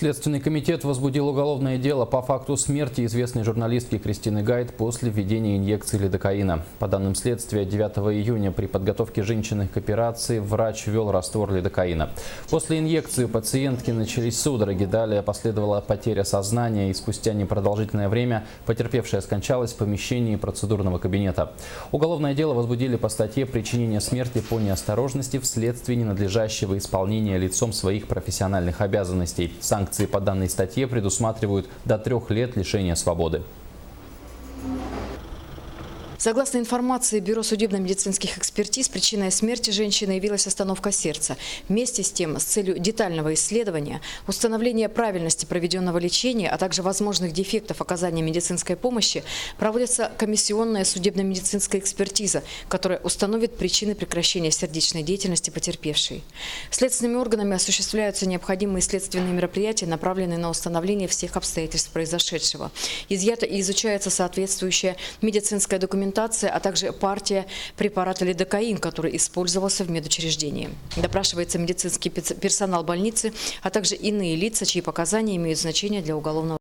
Следственный комитет возбудил уголовное дело по факту смерти известной журналистки Кристины Гайд после введения инъекции лидокаина. По данным следствия, 9 июня при подготовке женщины к операции врач ввел раствор лидокаина. После инъекции у пациентки начались судороги, далее последовала потеря сознания и спустя непродолжительное время потерпевшая скончалась в помещении процедурного кабинета. Уголовное дело возбудили по статье «Причинение смерти по неосторожности вследствие ненадлежащего исполнения лицом своих профессиональных обязанностей». Санкции по данной статье предусматривают до 3 лет лишения свободы. Согласно информации Бюро судебно-медицинских экспертиз, причиной смерти женщины явилась остановка сердца. Вместе с тем, с целью детального исследования, установления правильности проведенного лечения, а также возможных дефектов оказания медицинской помощи, проводится комиссионная судебно-медицинская экспертиза, которая установит причины прекращения сердечной деятельности потерпевшей. Следственными органами осуществляются необходимые следственные мероприятия, направленные на установление всех обстоятельств произошедшего. Изъята и изучается соответствующая медицинская документация, а также партия препарата лидокаин, который использовался в медучреждении. Допрашивается медицинский персонал больницы, а также иные лица, чьи показания имеют значение для уголовного